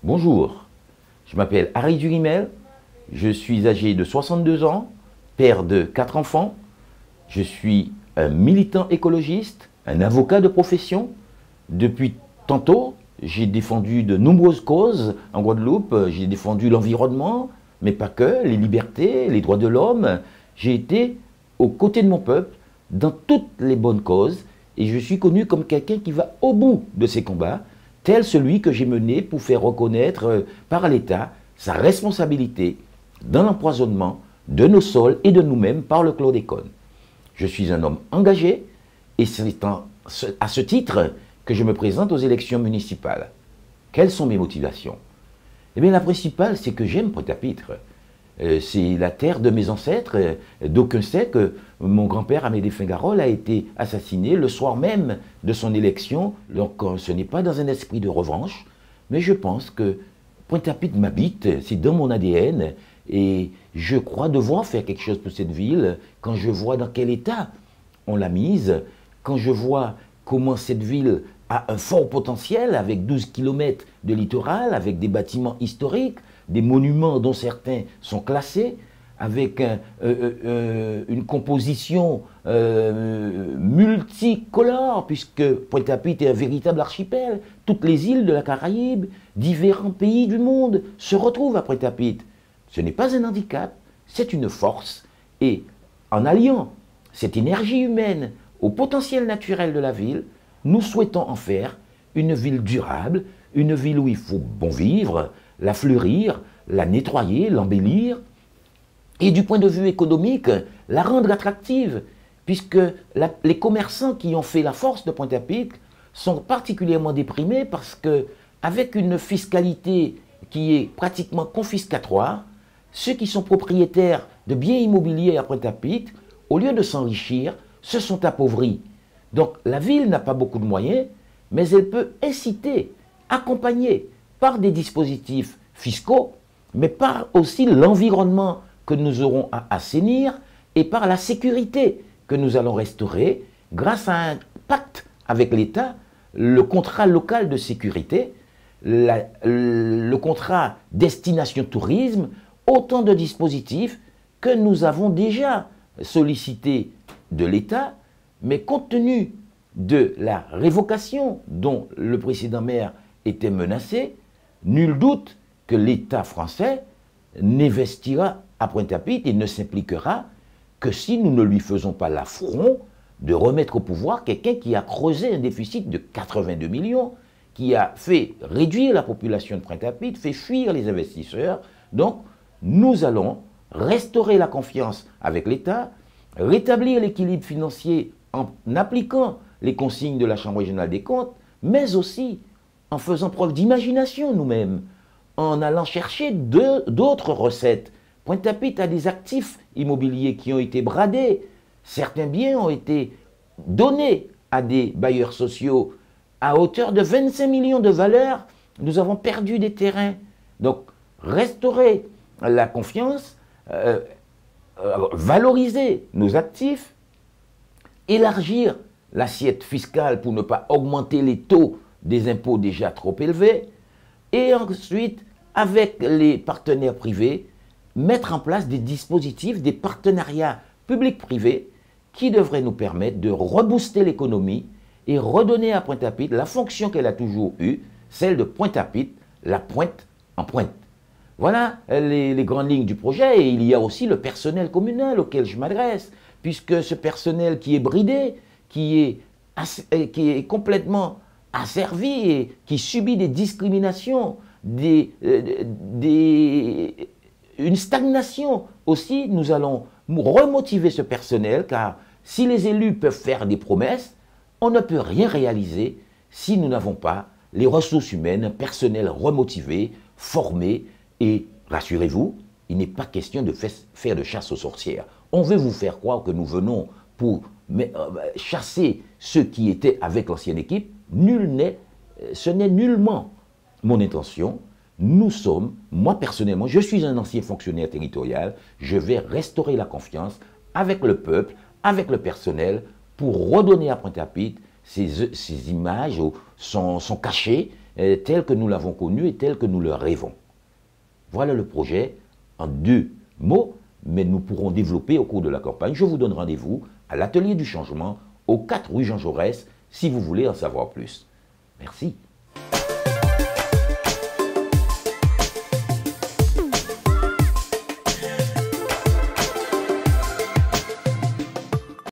Bonjour, je m'appelle Harry Durimel, je suis âgé de 62 ans, père de 4 enfants, je suis un militant écologiste, un avocat de profession. Depuis tantôt, j'ai défendu de nombreuses causes en Guadeloupe, j'ai défendu l'environnement, mais pas que, les libertés, les droits de l'homme. J'ai été aux côtés de mon peuple dans toutes les bonnes causes et je suis connu comme quelqu'un qui va au bout de ces combats, tel celui que j'ai mené pour faire reconnaître par l'État sa responsabilité dans l'empoisonnement de nos sols et de nous-mêmes par le chlordécone. Je suis un homme engagé et c'est à ce titre que je me présente aux élections municipales. Quelles sont mes motivations? Eh bien, la principale, c'est que j'aime Pointe-à-Pitre. C'est la terre de mes ancêtres. D'aucuns sait que mon grand-père Amédée Fingarol a été assassiné le soir même de son élection. Donc ce n'est pas dans un esprit de revanche, mais je pense que Pointe-à-Pitre m'habite, c'est dans mon ADN, et je crois devoir faire quelque chose pour cette ville quand je vois dans quel état on l'a mise, quand je vois comment cette ville a un fort potentiel avec 12 km de littoral, avec des bâtiments historiques, des monuments dont certains sont classés, avec une composition multicolore, puisque Pointe-à-Pitre est un véritable archipel. Toutes les îles de la Caraïbe, différents pays du monde se retrouvent à Pointe-à-Pitre. Ce n'est pas un handicap, c'est une force. Et en alliant cette énergie humaine au potentiel naturel de la ville, nous souhaitons en faire une ville durable, une ville où il faut bon vivre, la fleurir, la nettoyer, l'embellir, et du point de vue économique, la rendre attractive, puisque les commerçants qui ont fait la force de Pointe-à-Pitre sont particulièrement déprimés parce que, avec une fiscalité qui est pratiquement confiscatoire, ceux qui sont propriétaires de biens immobiliers à Pointe-à-Pitre, au lieu de s'enrichir, se sont appauvris. Donc la ville n'a pas beaucoup de moyens, mais elle peut inciter, accompagner par des dispositifs fiscaux, mais par aussi l'environnement que nous aurons à assainir et par la sécurité que nous allons restaurer grâce à un pacte avec l'État, le contrat local de sécurité, le contrat destination tourisme, autant de dispositifs que nous avons déjà sollicités de l'État, mais compte tenu de la révocation dont le précédent maire était menacé, nul doute que l'État français n'investira à Pointe-à-Pitre et ne s'impliquera que si nous ne lui faisons pas l'affront de remettre au pouvoir quelqu'un qui a creusé un déficit de 82 millions, qui a fait réduire la population de Pointe-à-Pitre, fait fuir les investisseurs. Donc, nous allons restaurer la confiance avec l'État, rétablir l'équilibre financier en appliquant les consignes de la Chambre régionale des comptes, mais aussi en faisant preuve d'imagination nous-mêmes, en allant chercher d'autres recettes. Pointe-à-Pitre a des actifs immobiliers qui ont été bradés. Certains biens ont été donnés à des bailleurs sociaux à hauteur de 25 millions de valeur. Nous avons perdu des terrains. Donc, restaurer la confiance, valoriser nos actifs, élargir l'assiette fiscale pour ne pas augmenter les taux des impôts déjà trop élevés, et ensuite, avec les partenaires privés, mettre en place des dispositifs, des partenariats publics-privés qui devraient nous permettre de rebooster l'économie et redonner à Pointe-à-Pitre la fonction qu'elle a toujours eue, celle de Pointe-à-Pitre, la pointe en pointe. Voilà les grandes lignes du projet, et il y a aussi le personnel communal auquel je m'adresse, puisque ce personnel qui est bridé, qui est complètement asservi et qui subit des discriminations, une stagnation aussi, nous allons remotiver ce personnel, car si les élus peuvent faire des promesses, on ne peut rien réaliser si nous n'avons pas les ressources humaines, un personnel remotivé, formé, et rassurez-vous, il n'est pas question de faire de chasse aux sorcières. On veut vous faire croire que nous venons pour chasser ceux qui étaient avec l'ancienne équipe. Ce n'est nullement mon intention. Nous sommes, moi personnellement, je suis un ancien fonctionnaire territorial, je vais restaurer la confiance avec le peuple, avec le personnel, pour redonner à Pointe-à-Pitre ces images, son cachet, tel que nous l'avons connu et tel que nous le rêvons. Voilà le projet en 2 mots, mais nous pourrons développer au cours de la campagne. Je vous donne rendez-vous à l'Atelier du Changement, au 4 rue Jean Jaurès, si vous voulez en savoir plus. Merci.